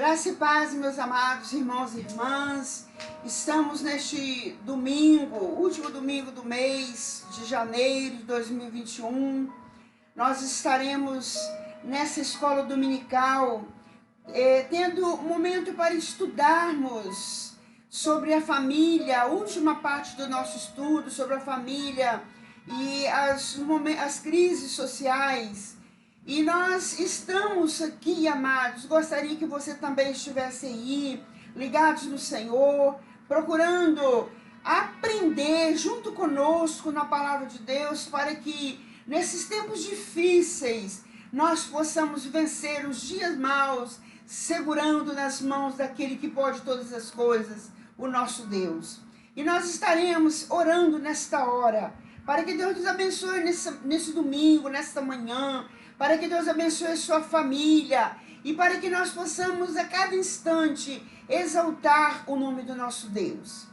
Graça e paz, meus amados irmãos e irmãs. Estamos neste domingo, último domingo do mês de janeiro de 2021. Nós estaremos nessa escola dominical, tendo um momento para estudarmos sobre a família, a última parte do nosso estudo sobre a família e as crises sociais. E nós estamos aqui, amados, gostaria que você também estivesse aí, ligados no Senhor, procurando aprender junto conosco na palavra de Deus, para que nesses tempos difíceis nós possamos vencer os dias maus, segurando nas mãos daquele que pode todas as coisas, o nosso Deus. E nós estaremos orando nesta hora, para que Deus nos abençoe nesse domingo, nesta manhã, para que Deus abençoe a sua família e para que nós possamos a cada instante exaltar o nome do nosso Deus.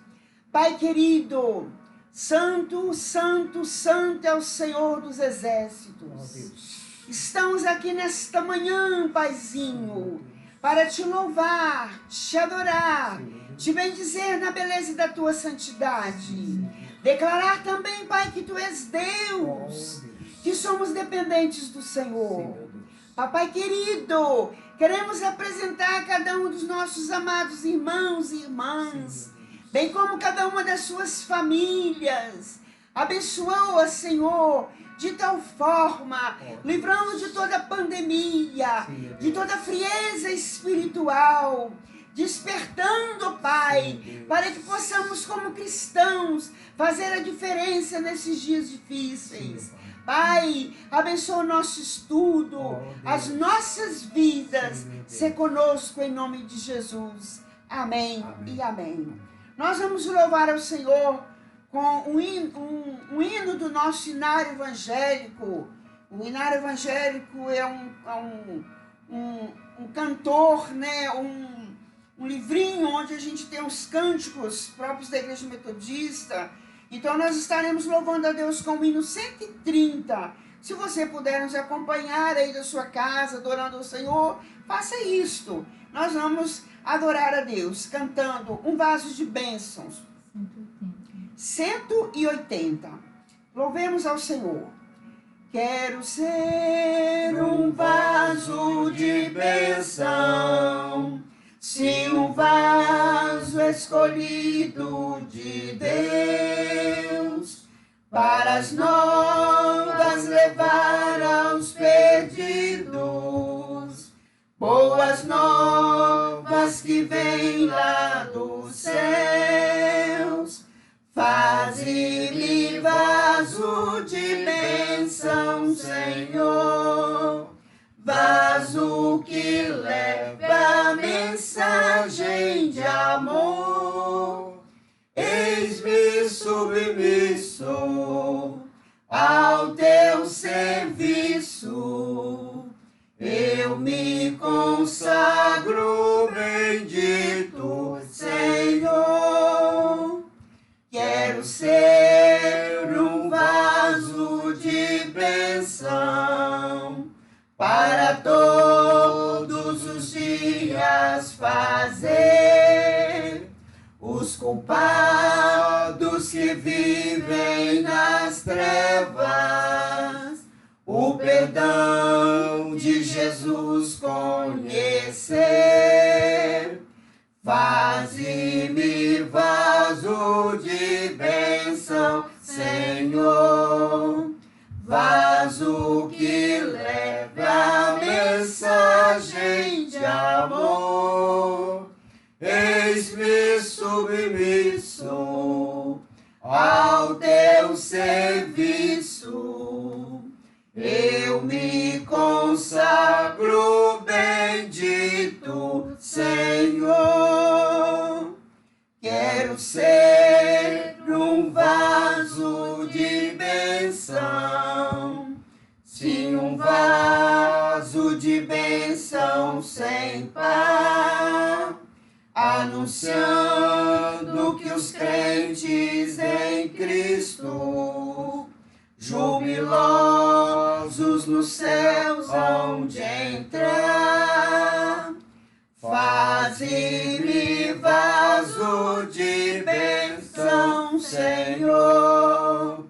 Pai querido, santo, santo, santo é o Senhor dos exércitos. Estamos aqui nesta manhã, Paizinho, para te louvar, te adorar, te bendizer na beleza da tua santidade. Declarar também, Pai, que tu és Deus, que somos dependentes do Senhor. Papai querido, queremos apresentar cada um dos nossos amados irmãos e irmãs, bem como cada uma das suas famílias. Abençoa, Senhor, de tal forma, livrando de toda pandemia, de toda frieza espiritual, despertando, Pai, para que possamos como cristãos fazer a diferença nesses dias difíceis. Pai, abençoa o nosso estudo, as nossas vidas, se conosco em nome de Jesus. Amém e amém. Nós vamos louvar ao Senhor com um hino do nosso hinário evangélico. O hinário evangélico é um cantor, né? Um livrinho onde a gente tem os cânticos próprios da Igreja Metodista. Então nós estaremos louvando a Deus com o hino 130. Se você puder nos acompanhar aí da sua casa, adorando ao Senhor, faça isto. Nós vamos adorar a Deus, cantando um vaso de bênçãos. 180. Louvemos ao Senhor. Quero ser um vaso de bênção, sim, um vaso escolhido de Deus, para as novas levar aos perdidos, boas novas que vêm lá dos céus. Faze-me vaso de bênção, Senhor, vaso que leva mensagem de amor. Eis-me submisso ao teu serviço, eu me consagro, bendito Senhor. Quero ser um vaso de bênção, para todos os dias fazer os culpados que vivem nas trevas o perdão de Jesus conhecer. Faze-me vaso de bênção, Senhor, vaso que leva mensagem de amor. Eis-me submisso ao teu serviço, eu me consagro, bendito Senhor. Quero ser um vaso de bênção, sim, um vaso de bênção sem par, anunciando que os crentes em Cristo, jubilosos nos céus hão de entrar. Faze-me vaso de bênção, Senhor,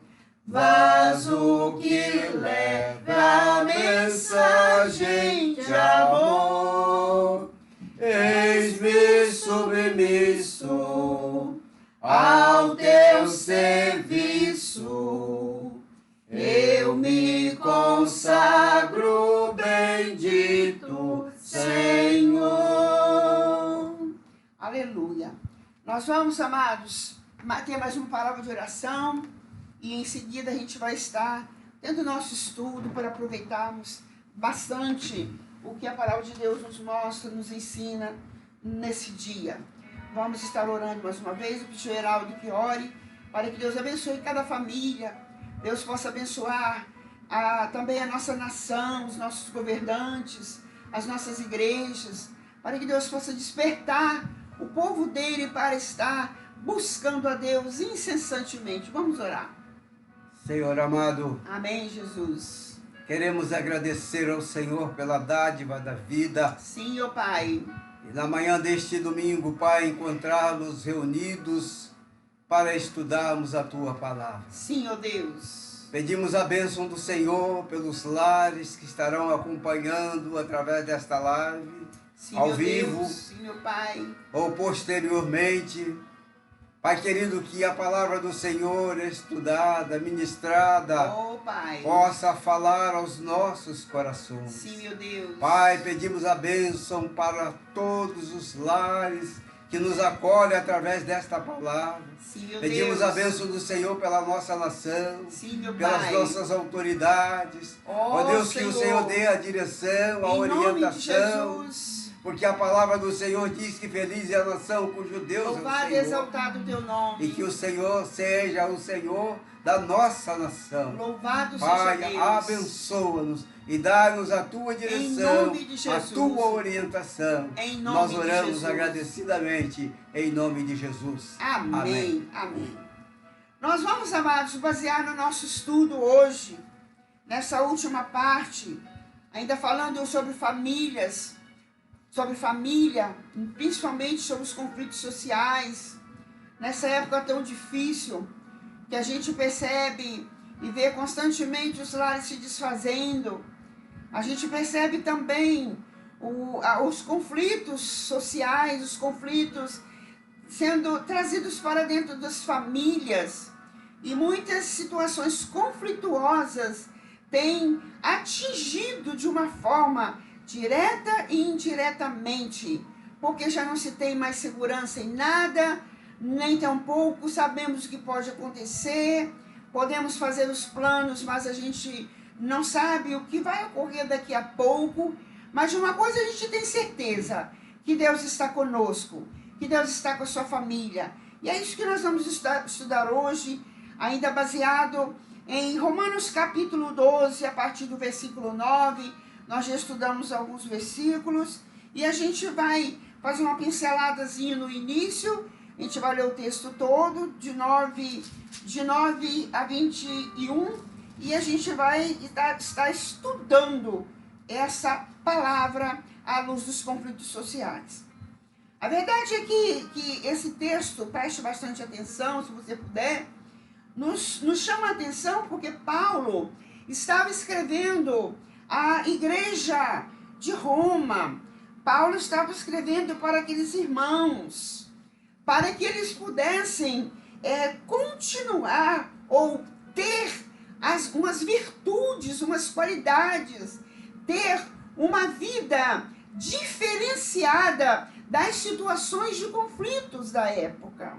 vaso que leva a mensagem de amor. Eis-me submisso ao teu serviço, eu me consagro, bendito Senhor. Aleluia. Nós vamos, amados, ter mais uma palavra de oração e em seguida a gente vai estar tendo o nosso estudo para aproveitarmos bastante o que a palavra de Deus nos mostra, nos ensina nesse dia. Vamos estar orando mais uma vez, o pastor Geraldo que ore, para que Deus abençoe cada família, Deus possa abençoar também a nossa nação, os nossos governantes, as nossas igrejas, para que Deus possa despertar o povo dele para estar buscando a Deus incessantemente. Vamos orar. Senhor amado, amém, Jesus. Queremos agradecer ao Senhor pela dádiva da vida. Sim, ó Pai. E na manhã deste domingo, Pai, encontrá-los reunidos para estudarmos a Tua palavra. Sim, ó Deus. Pedimos a bênção do Senhor pelos lares que estarão acompanhando através desta live, sim, ao vivo, Deus. Sim, meu Pai, ou posteriormente. Pai querido, que a palavra do Senhor estudada, ministrada, oh, Pai, possa falar aos nossos corações. Sim, meu Deus. Pai, pedimos a bênção para todos os lares que nos acolhem através desta palavra. Sim, meu Pedimos Deus. a bênção do Senhor pela nossa nação, Sim, meu pelas Pai. nossas autoridades. Oh, Deus, Senhor, que o Senhor dê a direção, a em orientação. nome de Jesus. Porque a palavra do Senhor diz que feliz é a nação cujo Deus Louvado é e o Senhor. exaltado o teu nome. E que o Senhor seja o Senhor da nossa nação. Louvado Pai, seja Deus. abençoa-nos e dá-nos a tua direção, nome de a Jesus. tua orientação. Em nome Nós de oramos Jesus. agradecidamente em nome de Jesus. Amém. Amém. Nós vamos, amados, basear no nosso estudo hoje, nessa última parte, ainda falando sobre famílias, sobre família, principalmente sobre os conflitos sociais, nessa época tão difícil, que a gente percebe e vê constantemente os lares se desfazendo. A gente percebe também os conflitos sociais, os conflitos sendo trazidos para dentro das famílias. E muitas situações conflituosas têm atingido de uma forma direta e indiretamente, porque já não se tem mais segurança em nada, nem tampouco sabemos o que pode acontecer, podemos fazer os planos, mas a gente não sabe o que vai ocorrer daqui a pouco. Mas de uma coisa a gente tem certeza, que Deus está conosco, que Deus está com a sua família. E é isso que nós vamos estudar hoje, ainda baseado em Romanos capítulo 12, a partir do versículo 9, nós já estudamos alguns versículos, e a gente vai fazer uma pinceladazinha no início, a gente vai ler o texto todo, de 9 a 21, e a gente vai estar estudando essa palavra à luz dos conflitos sociais. A verdade é que esse texto, preste bastante atenção, se você puder, nos chama a atenção porque Paulo estava escrevendo à igreja de Roma. Paulo estava escrevendo para aqueles irmãos, para que eles pudessem continuar ou ter umas virtudes, umas qualidades, ter uma vida diferenciada das situações de conflitos da época.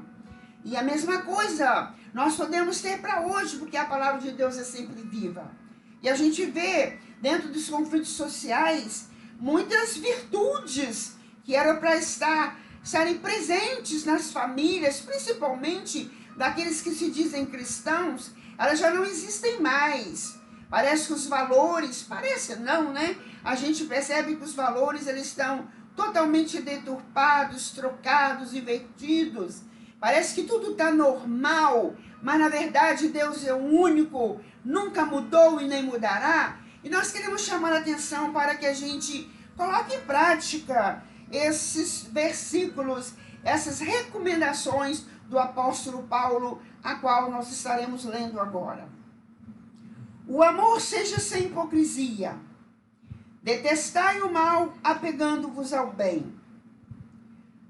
E a mesma coisa nós podemos ter para hoje, porque a palavra de Deus é sempre viva. E a gente vê dentro dos conflitos sociais muitas virtudes que eram para estarem presentes nas famílias, principalmente daqueles que se dizem cristãos, elas já não existem mais. Parece que os valores, parece não, né? A gente percebe que os valores eles estão totalmente deturpados, trocados, invertidos. Parece que tudo está normal, mas na verdade Deus é o único, nunca mudou e nem mudará. E nós queremos chamar a atenção para que a gente coloque em prática esses versículos, essas recomendações do apóstolo Paulo, a qual nós estaremos lendo agora. O amor seja sem hipocrisia. Detestai o mal, apegando-vos ao bem.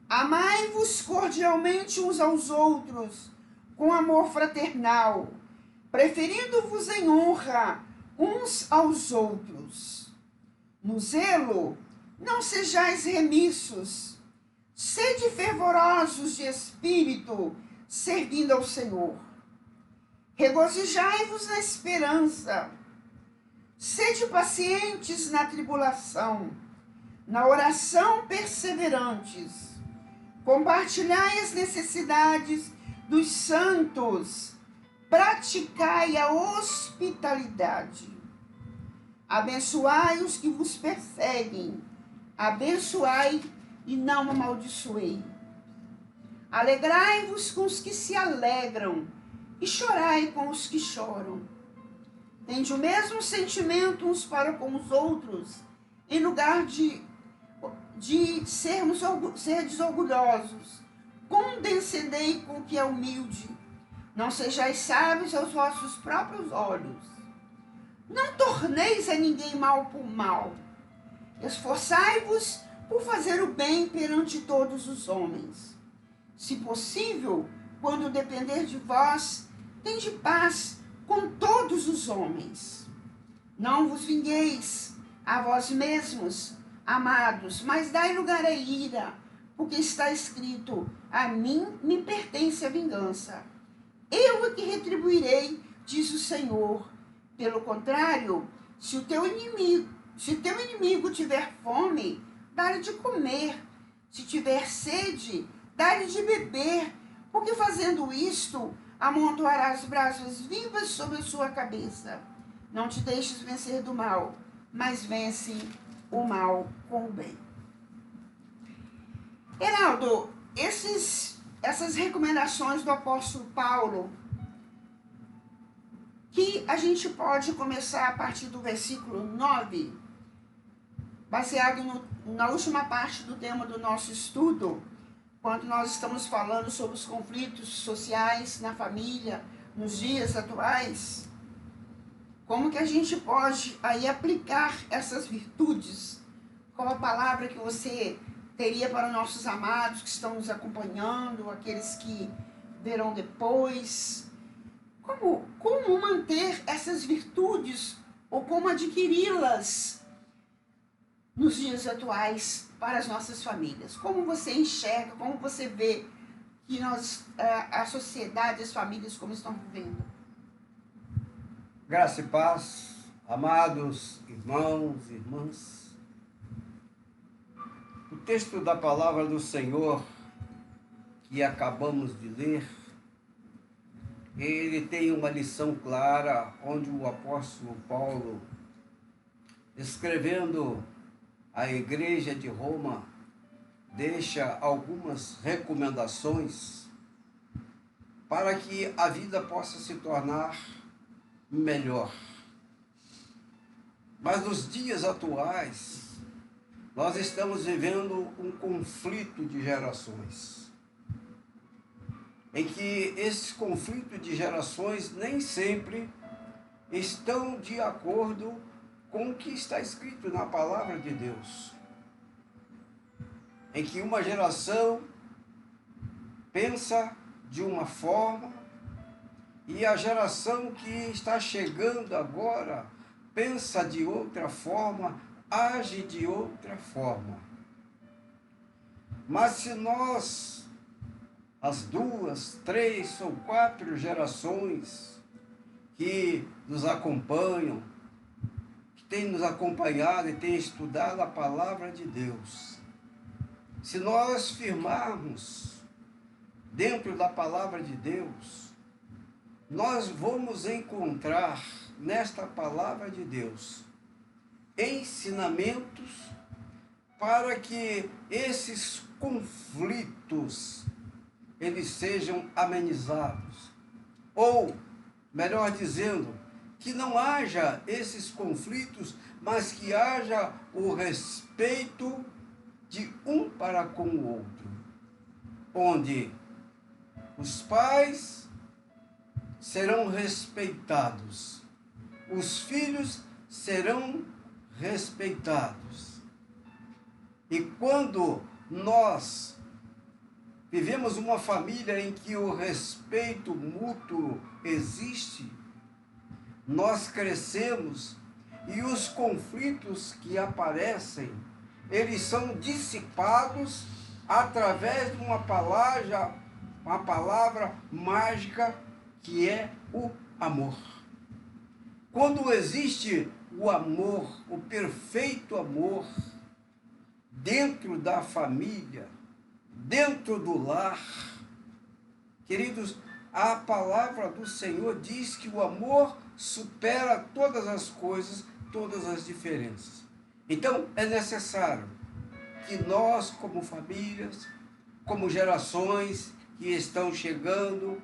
Amai-vos cordialmente uns aos outros, com amor fraternal, preferindo-vos em honra uns aos outros. No zelo, não sejais remissos, sede fervorosos de espírito, servindo ao Senhor. Regozijai-vos na esperança, sede pacientes na tribulação, na oração perseverantes. Compartilhai as necessidades dos santos, praticai a hospitalidade. Abençoai os que vos perseguem, abençoai e não amaldiçoei. Alegrai-vos com os que se alegram e chorai com os que choram. Tende o mesmo sentimento uns para com os outros, em lugar de serdes orgulhosos. Condescendei com o que é humilde. Não sejais sábios aos vossos próprios olhos. Não torneis a ninguém mal por mal. Esforçai-vos por fazer o bem perante todos os homens. Se possível, quando depender de vós, tende paz com todos os homens. Não vos vingueis a vós mesmos, amados, mas dai lugar à ira, porque está escrito: a mim me pertence a vingança. Eu é que retribuirei, diz o Senhor. Pelo contrário, se o teu inimigo tiver fome, dá-lhe de comer. Se tiver sede, dá-lhe de beber, porque fazendo isto, amontoarás brasas vivas sobre a sua cabeça. Não te deixes vencer do mal, mas vence o mal com o bem. Heraldo, essas recomendações do apóstolo Paulo, que a gente pode começar a partir do versículo 9, baseado na última parte do tema do nosso estudo, quando nós estamos falando sobre os conflitos sociais na família, nos dias atuais. Como que a gente pode aí aplicar essas virtudes? Qual a palavra que você teria para os nossos amados que estão nos acompanhando, aqueles que verão depois? Como manter essas virtudes ou como adquiri-las nos dias atuais para as nossas famílias? Como você enxerga, como você vê que a sociedade, as famílias, como estão vivendo? Graça e paz, amados irmãos e irmãs. O texto da palavra do Senhor que acabamos de ler, ele tem uma lição clara, onde o apóstolo Paulo, escrevendo à igreja de Roma, deixa algumas recomendações para que a vida possa se tornar melhor. Mas nos dias atuais, nós estamos vivendo um conflito de gerações, em que esse conflito de gerações nem sempre estão de acordo com o que está escrito na palavra de Deus. Em que uma geração pensa de uma forma e a geração que está chegando agora pensa de outra forma, age de outra forma. Mas se nós, as 2, 3 ou 4 gerações que nos acompanham, que têm nos acompanhado e têm estudado a palavra de Deus, se nós firmarmos dentro da palavra de Deus, nós vamos encontrar nesta palavra de Deus ensinamentos para que esses conflitos eles sejam amenizados. Ou, melhor dizendo, que não haja esses conflitos, mas que haja o respeito de um para com o outro, onde os pais serão respeitados, os filhos serão respeitados. E quando nós vivemos uma família em que o respeito mútuo existe, nós crescemos e os conflitos que aparecem, eles são dissipados através de uma palavra mágica que é o amor. Quando existe o amor, o perfeito amor, dentro da família, dentro do lar, queridos, a palavra do Senhor diz que o amor supera todas as coisas, todas as diferenças. Então, é necessário que nós, como famílias, como gerações que estão chegando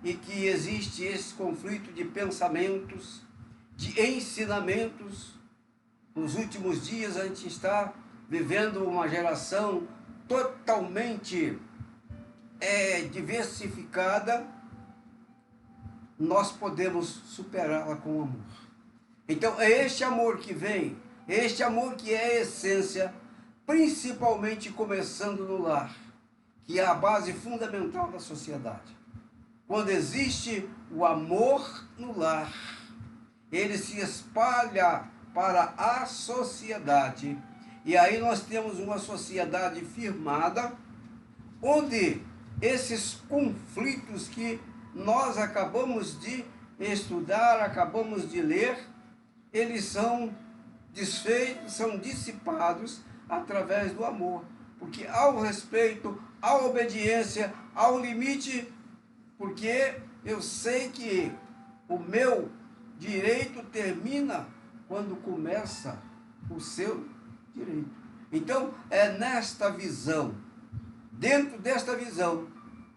e que existe esse conflito de pensamentos, de ensinamentos. Nos últimos dias a gente está vivendo uma geração totalmente diversificada. Nós podemos superá-la com amor. Então é este amor que vem, este amor que é a essência, principalmente começando no lar, que é a base fundamental da sociedade. Quando existe o amor no lar, ele se espalha para a sociedade. E aí nós temos uma sociedade firmada, onde esses conflitos que nós acabamos de estudar, acabamos de ler, eles são desfeitos, são dissipados através do amor. Porque há o respeito, há a obediência, há o limite, porque eu sei que o meu direito termina quando começa o seu direito. Então, é nesta visão, dentro desta visão,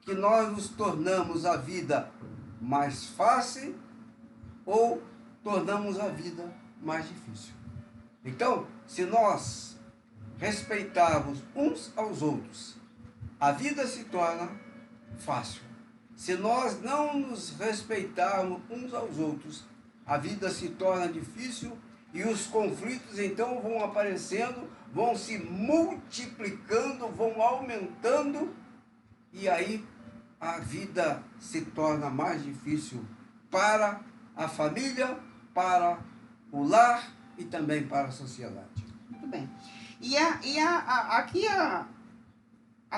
que nós nos tornamos a vida mais fácil ou tornamos a vida mais difícil. Então, se nós respeitarmos uns aos outros, a vida se torna fácil. Se nós não nos respeitarmos uns aos outros, a vida se torna difícil e os conflitos então vão aparecendo, vão se multiplicando, vão aumentando, e aí a vida se torna mais difícil para a família, para o lar e também para a sociedade. Muito bem. Aqui a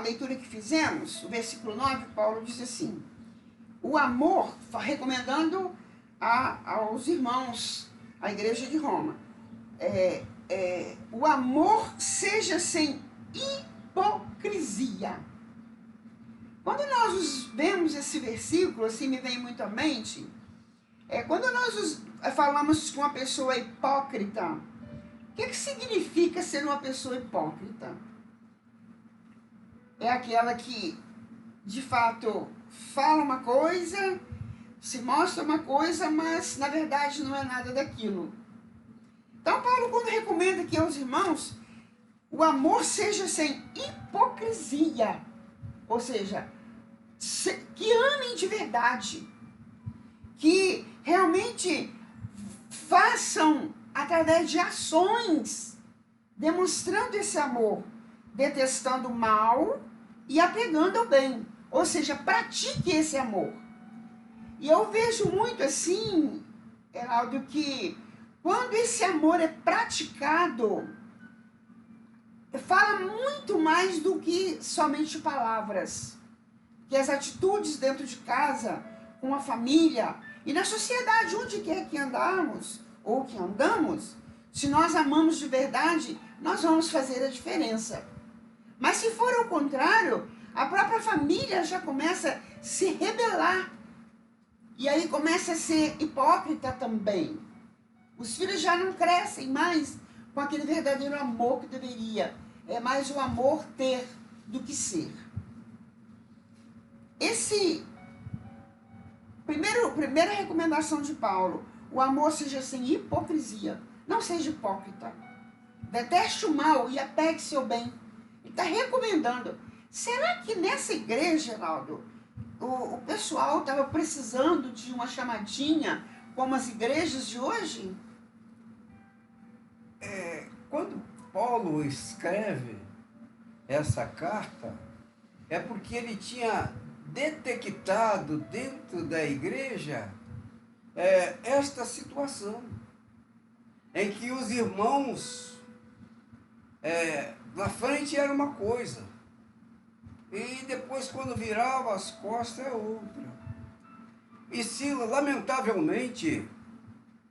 leitura que fizemos, o versículo 9, Paulo diz assim: o amor, recomendando aos irmãos, à igreja de Roma, o amor seja sem hipocrisia. Quando nós vemos esse versículo, assim me vem muito à mente, quando nós falamos que uma pessoa é hipócrita, o que significa ser uma pessoa hipócrita? É aquela que, de fato, fala uma coisa, se mostra uma coisa, mas na verdade não é nada daquilo. Então Paulo, quando recomenda aqui aos irmãos, o amor seja sem hipocrisia, ou seja, que amem de verdade, que realmente façam através de ações, demonstrando esse amor, detestando o mal e apegando ao bem, ou seja, pratique esse amor. E eu vejo muito assim, Heraldo, que quando esse amor é praticado, fala muito mais do que somente palavras. Que as atitudes dentro de casa, com a família e na sociedade, onde quer que andarmos ou que andamos, se nós amamos de verdade, nós vamos fazer a diferença. Mas se for ao contrário, a própria família já começa a se rebelar. E aí começa a ser hipócrita também. Os filhos já não crescem mais com aquele verdadeiro amor que deveria. É mais o amor ter do que ser. Primeira recomendação de Paulo, o amor seja sem hipocrisia. Não seja hipócrita. Deteste o mal e apegue-se ao bem. está recomendando. Será que nessa igreja, Geraldo, o pessoal estava precisando de uma chamadinha como as igrejas de hoje? Quando Paulo escreve essa carta, é porque ele tinha detectado dentro da igreja esta situação, em que os irmãos, na frente era uma coisa, e depois quando virava as costas é outra. E se, lamentavelmente,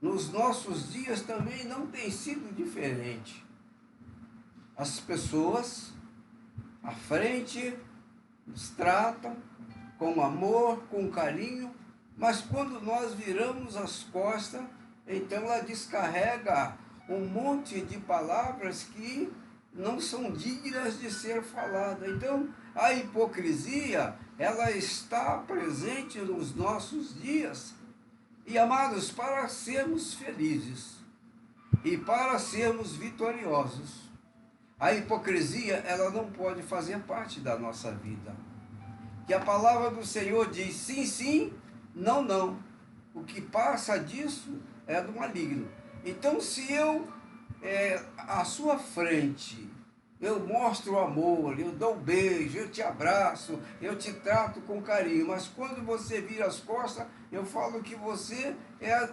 nos nossos dias também não tem sido diferente. As pessoas à frente nos tratam com amor, com carinho, mas quando nós viramos as costas, então ela descarrega um monte de palavras que não são dignas de ser faladas. Então, a hipocrisia, ela está presente nos nossos dias. E, amados, para sermos felizes e para sermos vitoriosos, a hipocrisia, ela não pode fazer parte da nossa vida. Que a palavra do Senhor diz sim, sim, não, não. O que passa disso é do maligno. Então, se eu, à sua frente, eu mostro amor, eu dou um beijo, eu te abraço, eu te trato com carinho, mas quando você vira as costas, eu falo que você é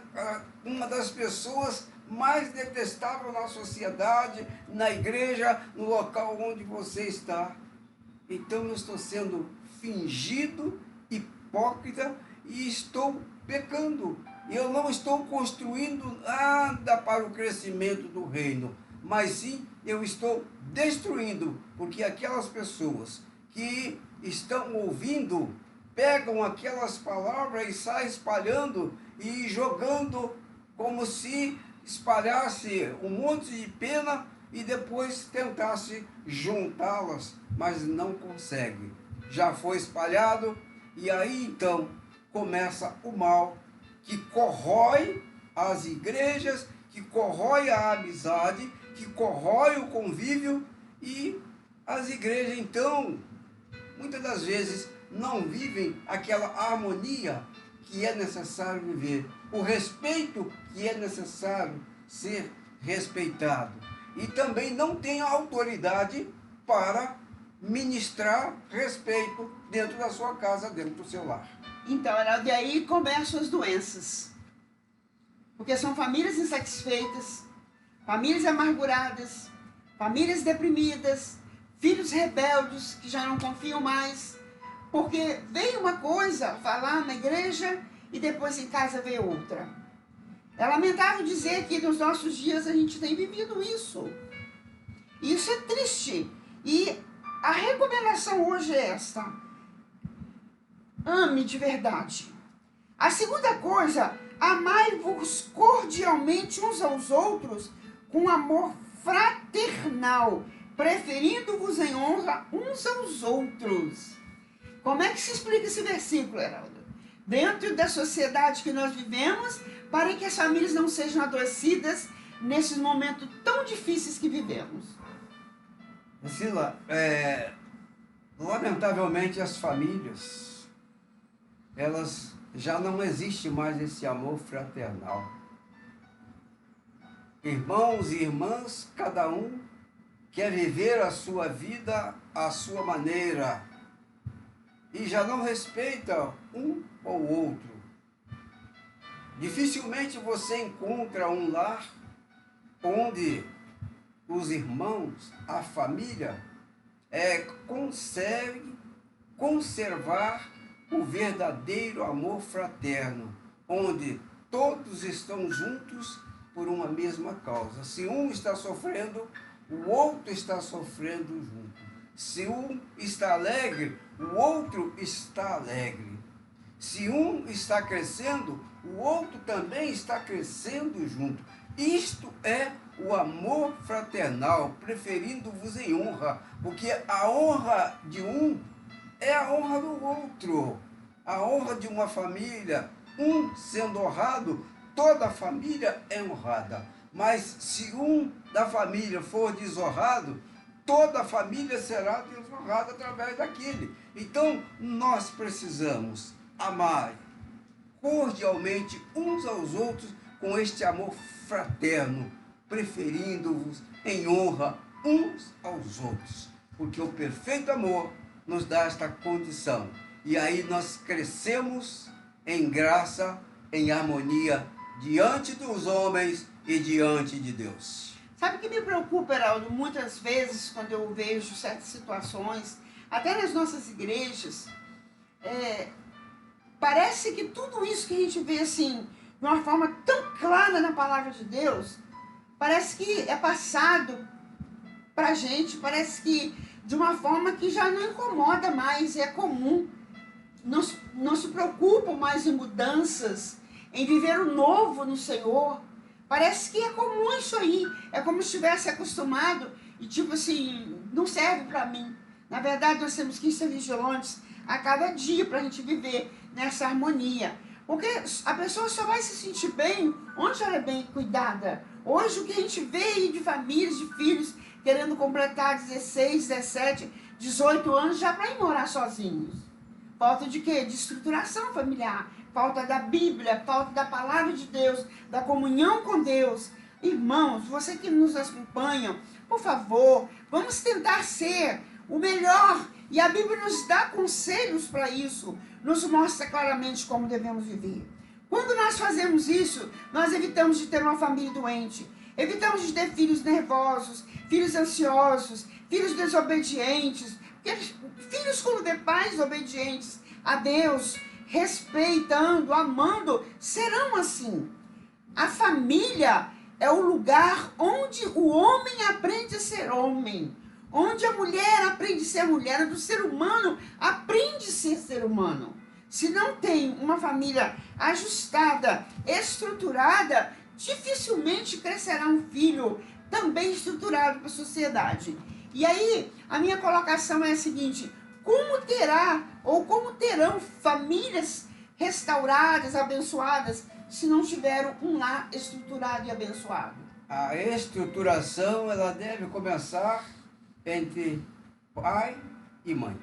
uma das pessoas mais detestáveis na sociedade, na igreja, no local onde você está. Então eu estou sendo fingido, hipócrita e estou pecando. Eu não estou construindo nada para o crescimento do reino, mas sim eu estou destruindo, porque aquelas pessoas que estão ouvindo, pegam aquelas palavras e saem espalhando e jogando como se espalhasse um monte de pena e depois tentasse juntá-las, mas não consegue. Já foi espalhado e aí então começa o mal que corrói as igrejas, que corrói a amizade, que corrói o convívio, e as igrejas então, muitas das vezes, não vivem aquela harmonia que é necessário viver, o respeito que é necessário ser respeitado, e também não tem a autoridade para ministrar respeito dentro da sua casa, dentro do seu lar. Então, e aí começam as doenças, porque são famílias insatisfeitas, famílias amarguradas, famílias deprimidas, filhos rebeldes que já não confiam mais, porque veio uma coisa falar na igreja e depois em casa veio outra. É lamentável dizer que nos nossos dias a gente tem vivido isso. Isso é triste. E a recomendação hoje é esta: ame de verdade. A segunda coisa, amai-vos cordialmente uns aos outros com amor fraternal, preferindo-vos em honra uns aos outros. Como é que se explica esse versículo, Heraldo? Dentro da sociedade que nós vivemos, para que as famílias não sejam adoecidas nesses momentos tão difíceis que vivemos. Priscila, lamentavelmente as famílias, elas já não existe mais esse amor fraternal. Irmãos e irmãs, cada um quer viver a sua vida à sua maneira e já não respeita um ou outro. Dificilmente você encontra um lar onde os irmãos, a família, consegue conservar o verdadeiro amor fraterno, onde todos estão juntos por uma mesma causa. Se um está sofrendo, o outro está sofrendo junto. Se um está alegre, o outro está alegre. Se um está crescendo, o outro também está crescendo junto. Isto é o amor fraternal, preferindo-vos em honra, porque a honra de um é a honra do outro. A honra de uma família, um sendo honrado, toda a família é honrada. Mas se um da família for desonrado, toda a família será transformada através daquele. Então, nós precisamos amar cordialmente uns aos outros com este amor fraterno, preferindo-vos em honra uns aos outros, porque o perfeito amor nos dá esta condição. E aí nós crescemos em graça, em harmonia, diante dos homens e diante de Deus. Sabe o que me preocupa, Heraldo? Muitas vezes, quando eu vejo certas situações, até nas nossas igrejas, parece que tudo isso que a gente vê assim, de uma forma tão clara na palavra de Deus, parece que é passado pra gente, parece que de uma forma que já não incomoda mais, é comum. Não se preocupam mais em mudanças, em viver o novo no Senhor. Parece que é comum isso aí. É como se estivesse acostumado e tipo assim, não serve para mim. Na verdade, nós temos que ser vigilantes a cada dia para a gente viver nessa harmonia. Porque a pessoa só vai se sentir bem onde ela é bem cuidada. Hoje o que a gente vê aí de famílias, de filhos, querendo completar 16, 17, 18 anos já para ir morar sozinhos. Falta de quê? De estruturação familiar. Falta da Bíblia, falta da palavra de Deus, da comunhão com Deus. Irmãos, você que nos acompanha, por favor, vamos tentar ser o melhor. E a Bíblia nos dá conselhos para isso, nos mostra claramente como devemos viver. Quando nós fazemos isso, nós evitamos de ter uma família doente, evitamos de ter filhos nervosos, filhos ansiosos, filhos desobedientes, filhos quando vê pais obedientes a Deus, respeitando, amando, serão assim. A família é o lugar onde o homem aprende a ser homem, onde a mulher aprende a ser mulher, onde o ser humano aprende a ser ser humano. Se não tem uma família ajustada, estruturada, dificilmente crescerá um filho também estruturado para a sociedade. E aí, a minha colocação é a seguinte: como terá ou como terão famílias restauradas, abençoadas, se não tiveram um lar estruturado e abençoado? A estruturação, ela deve começar entre pai e mãe.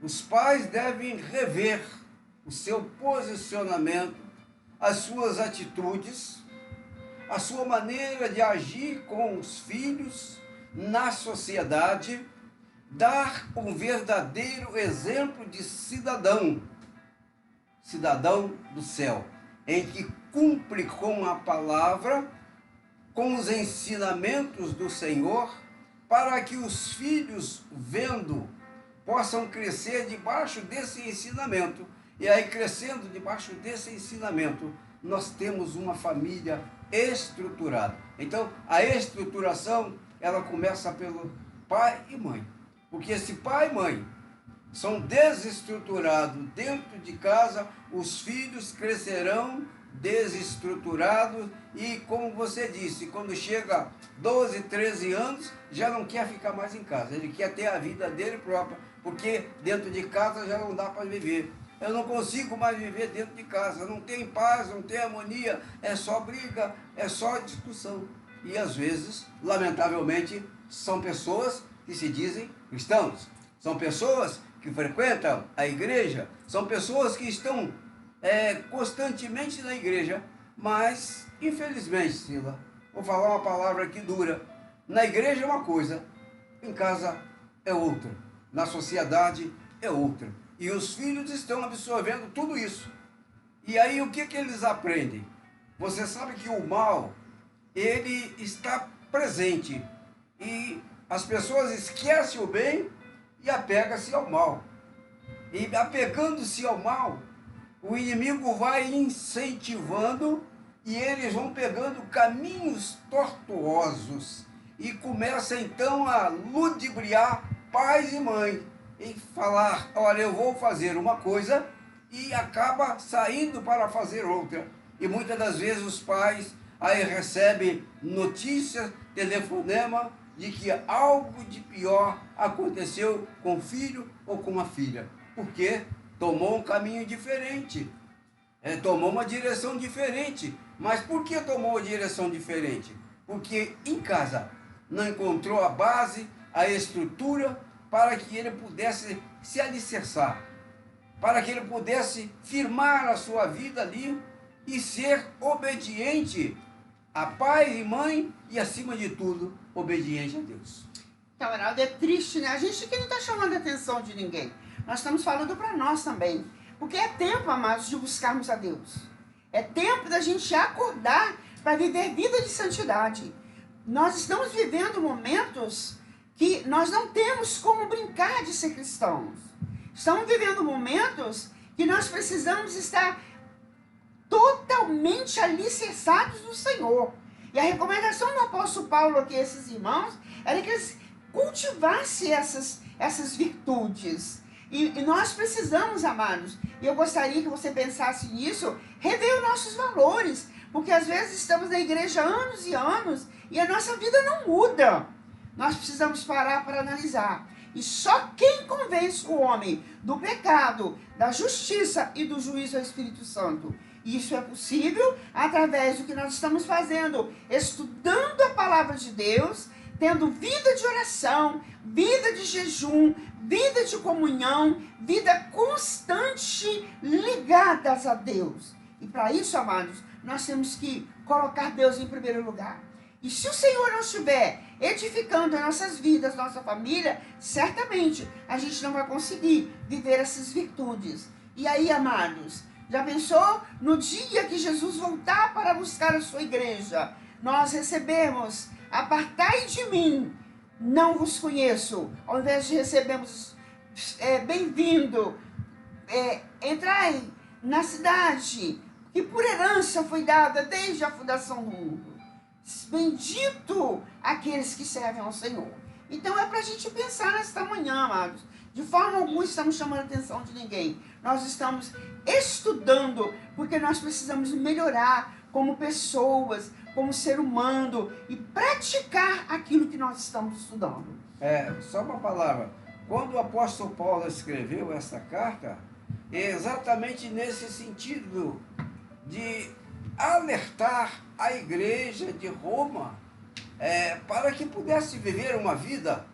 Os pais devem rever o seu posicionamento, as suas atitudes, a sua maneira de agir com os filhos na sociedade, dar um verdadeiro exemplo de cidadão do céu, em que cumpre com a palavra, com os ensinamentos do Senhor, para que os filhos, vendo, possam crescer debaixo desse ensinamento. E aí, crescendo debaixo desse ensinamento, nós temos uma família estruturada. Então, a estruturação, ela começa pelo pai e mãe. Porque se pai e mãe são desestruturados dentro de casa, os filhos crescerão desestruturados e, como você disse, quando chega 12, 13 anos, já não quer ficar mais em casa. Ele quer ter a vida dele própria, porque dentro de casa já não dá para viver. Eu não consigo mais viver dentro de casa, não tem paz, não tem harmonia, é só briga, é só discussão. E às vezes, lamentavelmente, são pessoas que se dizem cristãos, são pessoas que frequentam a igreja, são pessoas que estão constantemente na igreja, mas, infelizmente, Sila, vou falar uma palavra que dura, na igreja é uma coisa, em casa é outra, na sociedade é outra. E os filhos estão absorvendo tudo isso. E aí o que eles aprendem? Você sabe que o mal, ele está presente. E as pessoas esquecem o bem e apegam-se ao mal. E apegando-se ao mal, o inimigo vai incentivando e eles vão pegando caminhos tortuosos. E começa então a ludibriar pais e mães. E falar, olha, eu vou fazer uma coisa e acaba saindo para fazer outra. E muitas das vezes os pais aí recebem notícias, telefonema de que algo de pior aconteceu com o filho ou com a filha. Porque tomou um caminho diferente, tomou uma direção diferente. Mas por que tomou uma direção diferente? Porque em casa não encontrou a base, a estrutura para que ele pudesse se alicerçar, para que ele pudesse firmar a sua vida ali e ser obediente a pai e mãe e, acima de tudo, obediente a Deus. Então, Heraldo, é triste, né? A gente aqui não está chamando a atenção de ninguém. Nós estamos falando para nós também. Porque é tempo, amados, de buscarmos a Deus. É tempo da gente acordar para viver vida de santidade. Nós estamos vivendo momentos que nós não temos como brincar de ser cristãos. Estamos vivendo momentos que nós precisamos estar totalmente alicerçados no Senhor. E a recomendação do apóstolo Paulo aqui a esses irmãos era que eles cultivassem essas virtudes. E nós precisamos, amados, e eu gostaria que você pensasse nisso, rever os nossos valores, porque às vezes estamos na igreja há anos e anos e a nossa vida não muda. Nós precisamos parar para analisar. E só quem convence o homem do pecado, da justiça e do juízo é o Espírito Santo. Isso é possível através do que nós estamos fazendo, estudando a palavra de Deus, tendo vida de oração, vida de jejum, vida de comunhão, vida constante ligadas a Deus. E para isso, amados, nós temos que colocar Deus em primeiro lugar. E se o Senhor não estiver edificando as nossas vidas, nossa família, certamente a gente não vai conseguir viver essas virtudes. E aí, amados, já pensou no dia que Jesus voltar para buscar a sua igreja? Nós recebemos: apartai de mim, não vos conheço. Ao invés de recebermos bem-vindo, entrai na cidade que por herança foi dada desde a fundação do mundo. Bendito aqueles que servem ao Senhor. Então é para a gente pensar nesta manhã, amados. De forma alguma estamos chamando a atenção de ninguém. Nós estamos estudando, porque nós precisamos melhorar como pessoas, como ser humano, e praticar aquilo que nós estamos estudando. Só uma palavra. Quando o apóstolo Paulo escreveu essa carta, é exatamente nesse sentido de alertar a igreja de Roma para que pudesse viver uma vida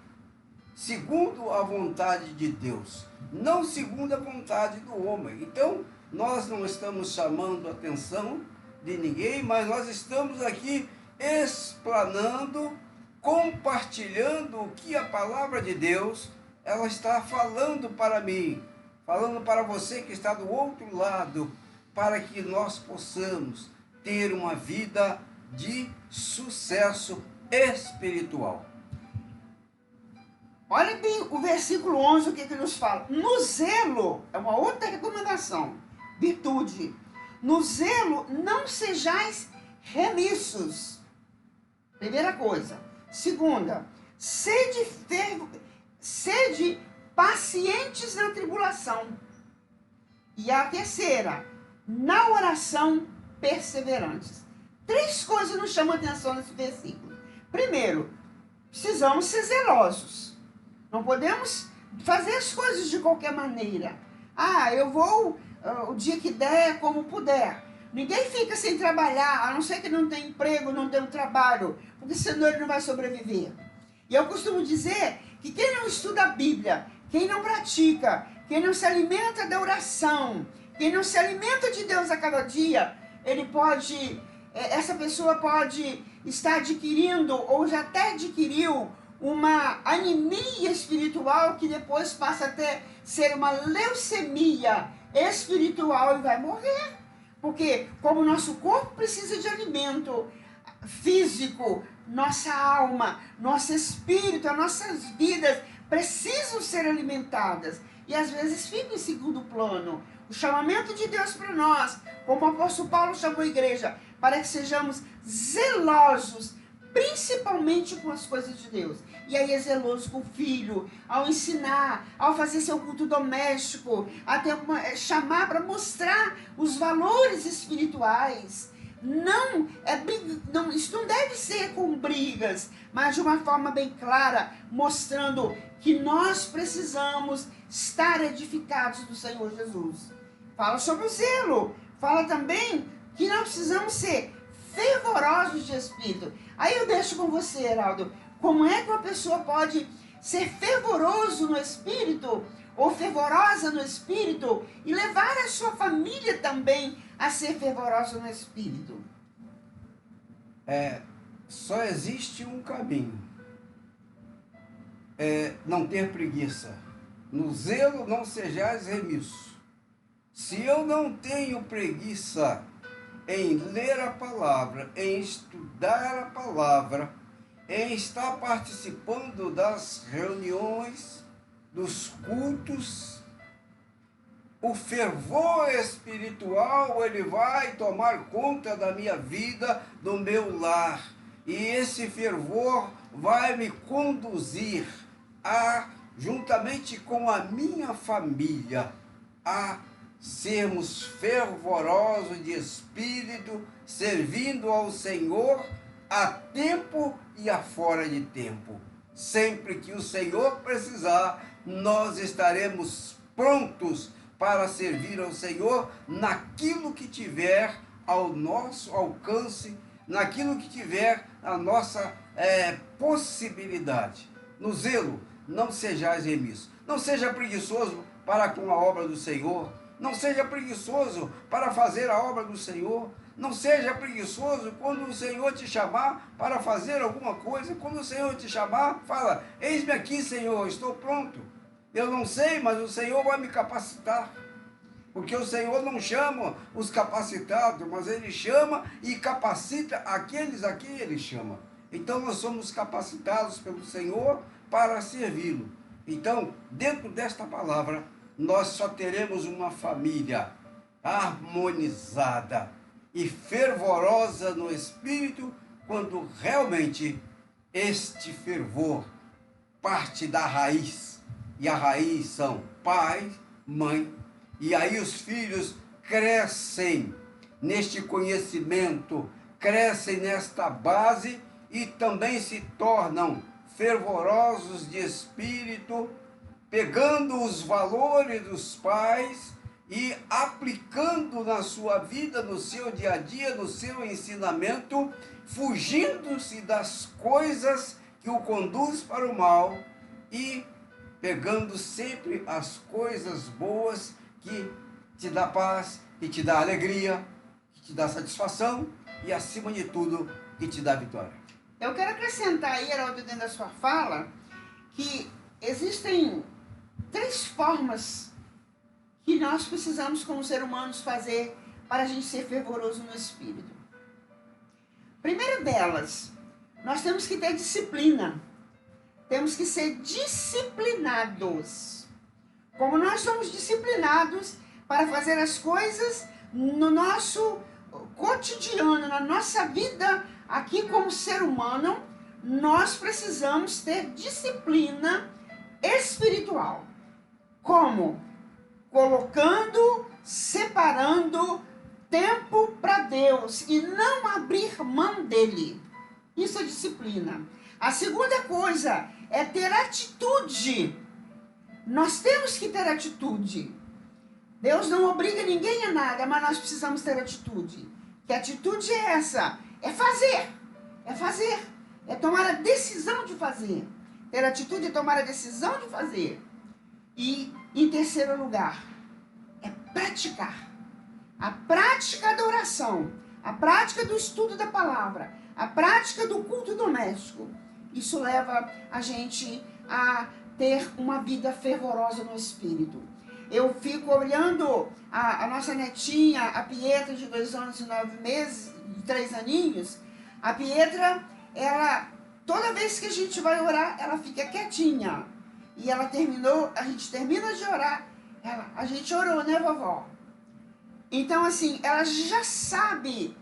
segundo a vontade de Deus, não segundo a vontade do homem. Então, nós não estamos chamando a atenção de ninguém, mas nós estamos aqui explanando, compartilhando o que a palavra de Deus ela está falando para mim, falando para você que está do outro lado, para que nós possamos ter uma vida de sucesso espiritual. Olha bem o versículo 11, o que nos fala. No zelo, é uma outra recomendação, virtude. No zelo, não sejais remissos. Primeira coisa. Segunda, sede pacientes na tribulação. E a terceira, na oração perseverantes. 3 coisas nos chamam a atenção nesse versículo. Primeiro, precisamos ser zelosos. Não podemos fazer as coisas de qualquer maneira. Eu vou o dia que der, como puder. Ninguém fica sem trabalhar, a não ser que não tenha emprego, não tenha um trabalho, porque senão ele não vai sobreviver. E eu costumo dizer que quem não estuda a Bíblia, quem não pratica, quem não se alimenta da oração, quem não se alimenta de Deus a cada dia, essa pessoa pode estar adquirindo, ou já até adquiriu, uma anemia espiritual que depois passa a ser uma leucemia espiritual e vai morrer. Porque como o nosso corpo precisa de alimento físico, nossa alma, nosso espírito, as nossas vidas precisam ser alimentadas. E às vezes fica em segundo plano. O chamamento de Deus para nós, como o apóstolo Paulo chamou a igreja, para que sejamos zelosos, principalmente com as coisas de Deus. E aí é zeloso com o filho, ao ensinar, ao fazer seu culto doméstico, até chamar para mostrar os valores espirituais. Isso não deve ser com brigas, mas de uma forma bem clara, mostrando que nós precisamos estar edificados do Senhor Jesus. Fala sobre o zelo, fala também que nós precisamos ser fervorosos de espírito. Aí eu deixo com você, Heraldo, como é que uma pessoa pode ser fervoroso no Espírito, ou fervorosa no Espírito, e levar a sua família também a ser fervorosa no Espírito. Só existe um caminho. Não ter preguiça. No zelo não sejais remisso. Se eu não tenho preguiça em ler a palavra, em estudar a palavra, em estar participando das reuniões, dos cultos, o fervor espiritual, ele vai tomar conta da minha vida, do meu lar. E esse fervor vai me conduzir juntamente com a minha família, a sermos fervorosos de espírito, servindo ao Senhor a tempo e a fora de tempo. Sempre que o Senhor precisar, nós estaremos prontos para servir ao Senhor naquilo que tiver ao nosso alcance, naquilo que tiver a nossa possibilidade. No zelo, não sejais remisso. Não seja preguiçoso para com a obra do Senhor. Não seja preguiçoso para fazer a obra do Senhor. Não seja preguiçoso quando o Senhor te chamar para fazer alguma coisa. Quando o Senhor te chamar, fala: eis-me aqui, Senhor, estou pronto. Eu não sei, mas o Senhor vai me capacitar. Porque o Senhor não chama os capacitados, mas Ele chama e capacita aqueles a quem Ele chama. Então nós somos capacitados pelo Senhor para servi-lo. Então, dentro desta palavra, nós só teremos uma família harmonizada e fervorosa no Espírito quando realmente este fervor parte da raiz. E a raiz são pai, mãe, e aí os filhos crescem neste conhecimento, crescem nesta base e também se tornam fervorosos de espírito, pegando os valores dos pais e aplicando na sua vida, no seu dia a dia, no seu ensinamento, fugindo-se das coisas que o conduz para o mal e pegando sempre as coisas boas que te dá paz, que te dá alegria, que te dá satisfação e, acima de tudo, que te dá vitória. Eu quero acrescentar aí, Heraldo, dentro da sua fala, que existem 3 formas que nós precisamos, como seres humanos, fazer para a gente ser fervoroso no Espírito. Primeira delas, nós temos que ter disciplina. Temos que ser disciplinados. Como nós somos disciplinados para fazer as coisas no nosso cotidiano, na nossa vida, aqui como ser humano, nós precisamos ter disciplina espiritual. Como? Colocando, separando tempo para Deus e não abrir mão dele. Isso é disciplina. A segunda coisa é ter atitude. Nós temos que ter atitude. Deus não obriga ninguém a nada, mas nós precisamos ter atitude. Que atitude é essa? É fazer. É fazer. É tomar a decisão de fazer. Ter atitude é tomar a decisão de fazer. E, em terceiro lugar, é praticar. A prática da oração, a prática do estudo da palavra, a prática do culto doméstico. Isso leva a gente a ter uma vida fervorosa no Espírito. Eu fico olhando a nossa netinha, a Pietra, de 2 anos e 9 meses, de 3 aninhos. A Pietra, ela, toda vez que a gente vai orar, ela fica quietinha. E ela terminou, a gente termina de orar, a gente orou, né, vovó? Então, assim, ela já sabe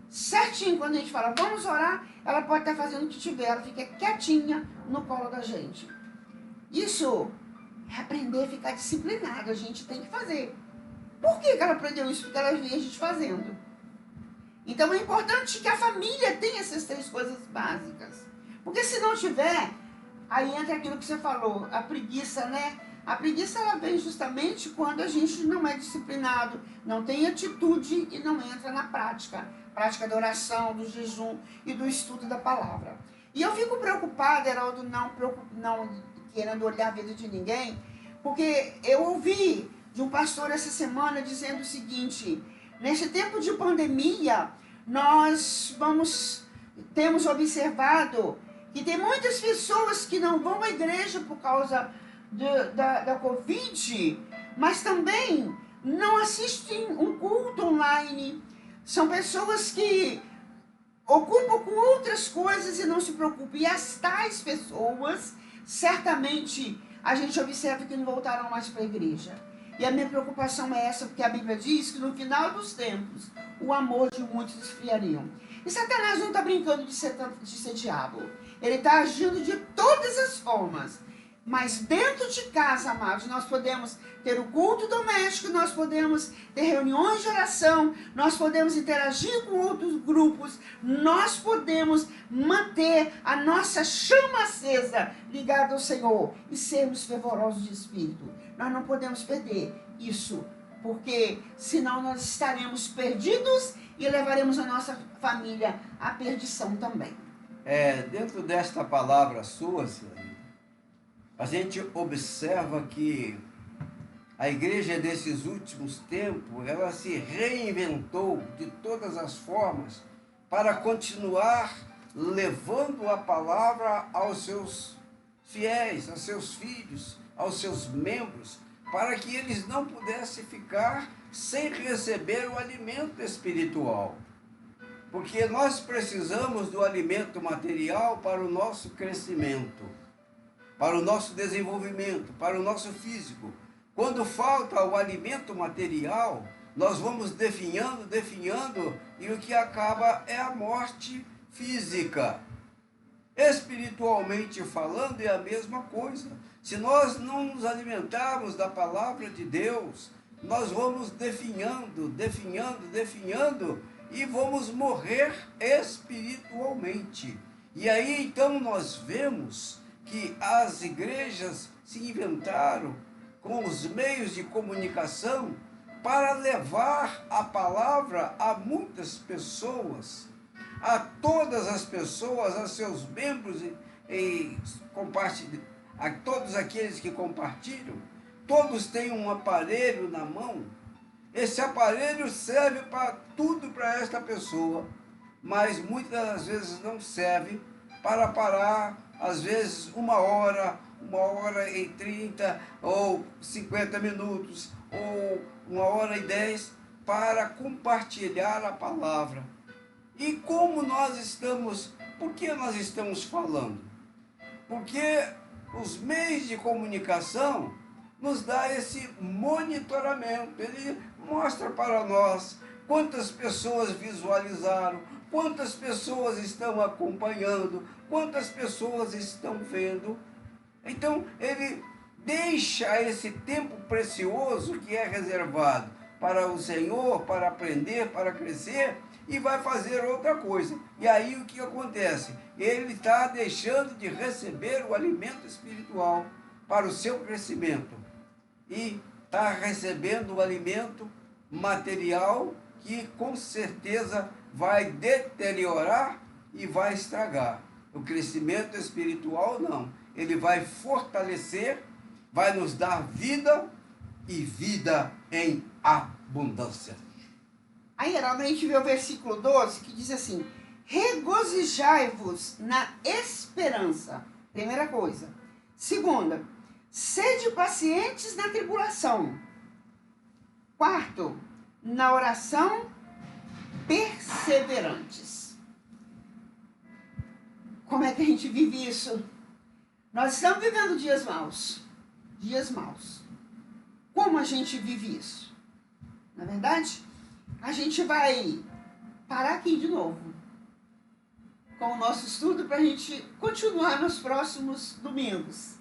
certinho quando a gente fala, vamos orar, ela pode estar fazendo o que tiver, ela fica quietinha no colo da gente. Isso é aprender a ficar disciplinada, a gente tem que fazer. Por que ela aprendeu isso? Porque ela via a gente fazendo. Então é importante que a família tenha essas 3 coisas básicas. Porque se não tiver, aí entra aquilo que você falou, a preguiça, né? A preguiça, ela vem justamente quando a gente não é disciplinado, não tem atitude e não entra na prática. Prática da oração, do jejum e do estudo da palavra. E eu fico preocupada, Heraldo, querendo olhar a vida de ninguém, porque eu ouvi de um pastor essa semana dizendo o seguinte: nesse tempo de pandemia, nós temos observado que tem muitas pessoas que não vão à igreja por causa da Covid, mas também não assistem um culto online. São pessoas que ocupam com outras coisas e não se preocupam. E as tais pessoas, certamente, a gente observa que não voltarão mais para a igreja. E a minha preocupação é essa, porque a Bíblia diz que no final dos tempos, o amor de muitos esfriariam. E Satanás não está brincando de ser diabo. Ele está agindo de todas as formas. Mas dentro de casa, amados, nós podemos ter o culto doméstico, nós podemos ter reuniões de oração, nós podemos interagir com outros grupos, nós podemos manter a nossa chama acesa ligada ao Senhor e sermos fervorosos de espírito. Nós não podemos perder isso, porque senão nós estaremos perdidos e levaremos a nossa família à perdição também. Dentro desta palavra sua, Silvia, a gente observa que a igreja desses últimos tempos, ela se reinventou de todas as formas para continuar levando a palavra aos seus fiéis, aos seus filhos, aos seus membros, para que eles não pudessem ficar sem receber o alimento espiritual. Porque nós precisamos do alimento material para o nosso crescimento, para o nosso desenvolvimento, para o nosso físico. Quando falta o alimento material, nós vamos definhando, e o que acaba é a morte física. Espiritualmente falando, é a mesma coisa. Se nós não nos alimentarmos da palavra de Deus, nós vamos definhando, e vamos morrer espiritualmente. E aí, então, nós vemos que as igrejas se inventaram com os meios de comunicação para levar a palavra a muitas pessoas, a todas as pessoas, a seus membros, a todos aqueles que compartilham. Todos têm um aparelho na mão. Esse aparelho serve para tudo para esta pessoa, mas muitas das vezes não serve para parar, às vezes 1 hora e 30, ou 50 minutos, ou 1h10, para compartilhar a palavra. E como por que nós estamos falando? Porque os meios de comunicação nos dá esse monitoramento. Ele mostra para nós quantas pessoas visualizaram, quantas pessoas estão acompanhando, quantas pessoas estão vendo. Então, ele deixa esse tempo precioso que é reservado para o Senhor, para aprender, para crescer, e vai fazer outra coisa. E aí o que acontece? Ele está deixando de receber o alimento espiritual para o seu crescimento. E está recebendo o alimento material que com certeza vai deteriorar e vai estragar. O crescimento espiritual não. Ele vai fortalecer, vai nos dar vida e vida em abundância. Aí, Heraldo, a gente vê o versículo 12 que diz assim: regozijai-vos na esperança. Primeira coisa. Segunda, sede pacientes na tribulação. Quarto, na oração, perseverantes. Como é que a gente vive isso? Nós estamos vivendo dias maus. Dias maus. Como a gente vive isso? Na verdade, a gente vai parar aqui de novo com o nosso estudo para a gente continuar nos próximos domingos.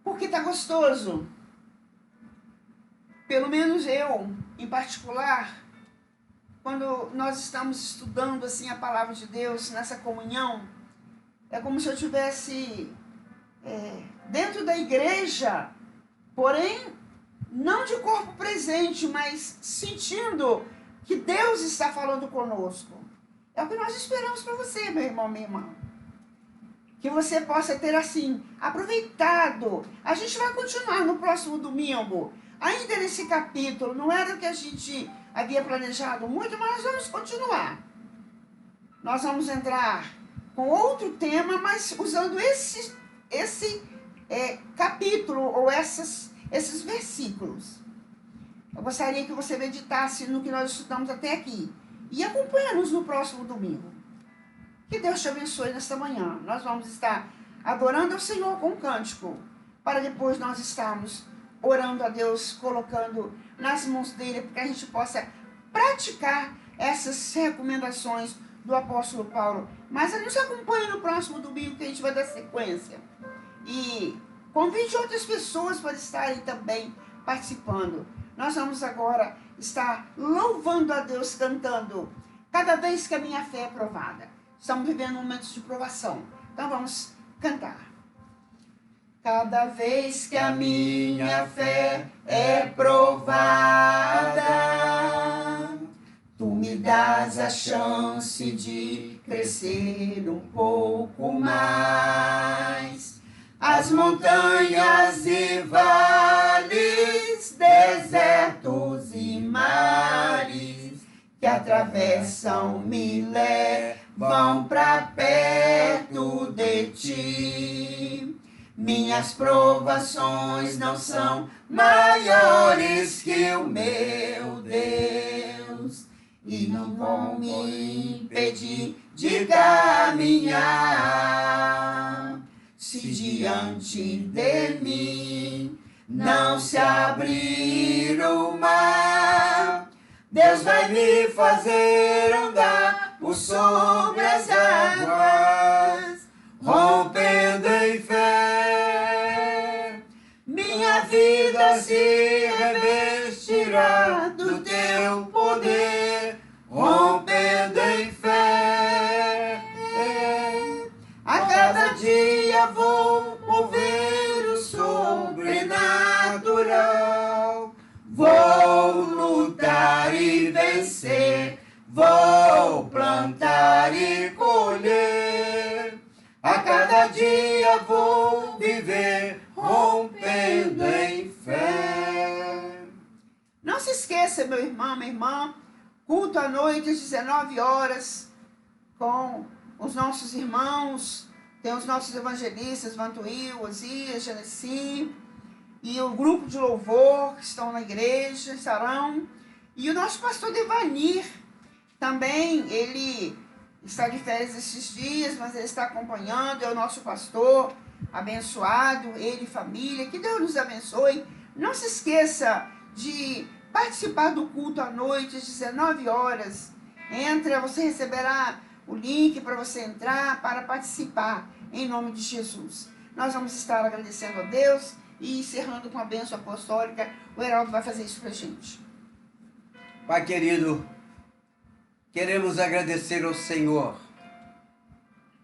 Porque está gostoso. Pelo menos eu, em particular, quando nós estamos estudando assim a palavra de Deus, nessa comunhão, é como se eu estivesse dentro da igreja, porém, não de corpo presente, mas sentindo que Deus está falando conosco. É o que nós esperamos para você, meu irmão, minha irmã. que você possa ter, assim, aproveitado. A gente vai continuar no próximo domingo, ainda nesse capítulo. Não era o que a gente havia planejado muito, mas nós vamos continuar. Nós vamos entrar com outro tema, mas usando esse capítulo ou esses versículos. Eu gostaria que você meditasse no que nós estudamos até aqui. E acompanhe-nos no próximo domingo. Que Deus te abençoe nesta manhã. Nós vamos estar adorando ao Senhor com um cântico, para depois nós estarmos orando a Deus, colocando nas mãos dele, para que a gente possa praticar essas recomendações do apóstolo Paulo. Mas nos acompanhe no próximo domingo, que a gente vai dar sequência. E convide outras pessoas para estarem também participando. Nós vamos agora estar louvando a Deus, cantando cada vez que a minha fé é provada. Estamos vivendo momentos de provação. Então vamos cantar. Cada vez que a minha fé é provada, tu me dás a chance de crescer um pouco mais. As montanhas e vales, desertos e mares que atravessam me levam pra perto de ti. Minhas provações não são maiores que o meu Deus e não vão me impedir de caminhar. Se diante de mim não se abrir o mar, Deus vai me fazer andar por sobre as águas, rompendo em fé. Minha vida se revestirá do teu poder, rompendo em fé. A cada dia vou mover o sobrenatural, vou lutar e vencer, vou plantar e colher. A cada dia vou viver rompendo em fé. Não se esqueça, meu irmão, minha irmã, culto à noite às 19 horas com os nossos irmãos. Tem os nossos evangelistas, Vantuil, Osias, Genesi, e o grupo de louvor que estão na igreja, estarão. E o nosso pastor Devanir, também, ele está de férias esses dias, mas ele está acompanhando, é o nosso pastor abençoado, ele e família, que Deus nos abençoe. Não se esqueça de participar do culto à noite, às 19 horas. Entra, você receberá o link para você entrar, para participar, em nome de Jesus. Nós vamos estar agradecendo a Deus e encerrando com a bênção apostólica. O Heraldo vai fazer isso para a gente. Pai querido, queremos agradecer ao Senhor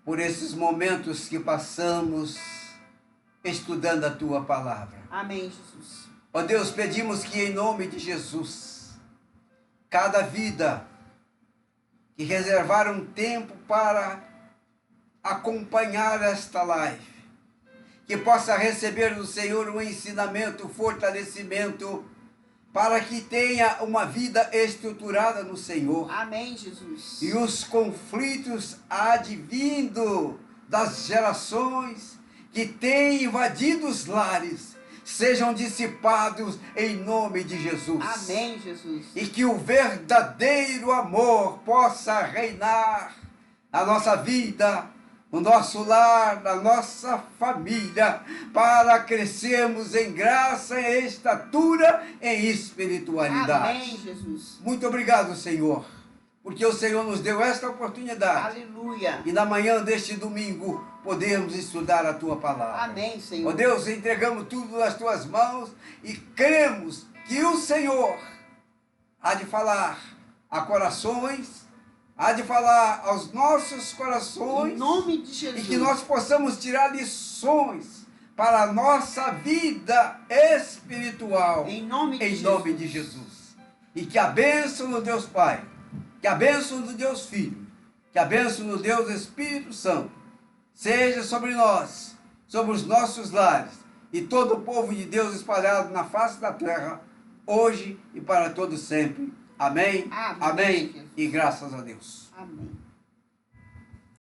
por esses momentos que passamos estudando a Tua Palavra. Amém, Jesus. Ó Deus, pedimos que em nome de Jesus, cada vida que reservar um tempo para acompanhar esta live, que possa receber do Senhor um ensinamento, fortalecimento, para que tenha uma vida estruturada no Senhor. Amém, Jesus. E os conflitos advindo das gerações que têm invadido os lares sejam dissipados em nome de Jesus. Amém, Jesus. E que o verdadeiro amor possa reinar na nossa vida, no nosso lar, na nossa família, para crescermos em graça, em estatura, em espiritualidade. Amém, Jesus. Muito obrigado, Senhor, porque o Senhor nos deu esta oportunidade. Aleluia. E na manhã deste domingo podemos estudar a Tua Palavra. Amém, Senhor. Ó Deus, entregamos tudo nas Tuas mãos e cremos que o Senhor há de falar a corações, há de falar aos nossos corações, em nome de Jesus. e que nós possamos tirar lições para a nossa vida espiritual, em nome de Jesus. E que a bênção do Deus Pai, que a bênção do Deus Filho, que a bênção do Deus Espírito Santo seja sobre nós, sobre os nossos lares e todo o povo de Deus espalhado na face da terra, hoje e para todo sempre. Amém? Amém. Amém. E graças a Deus. Amém.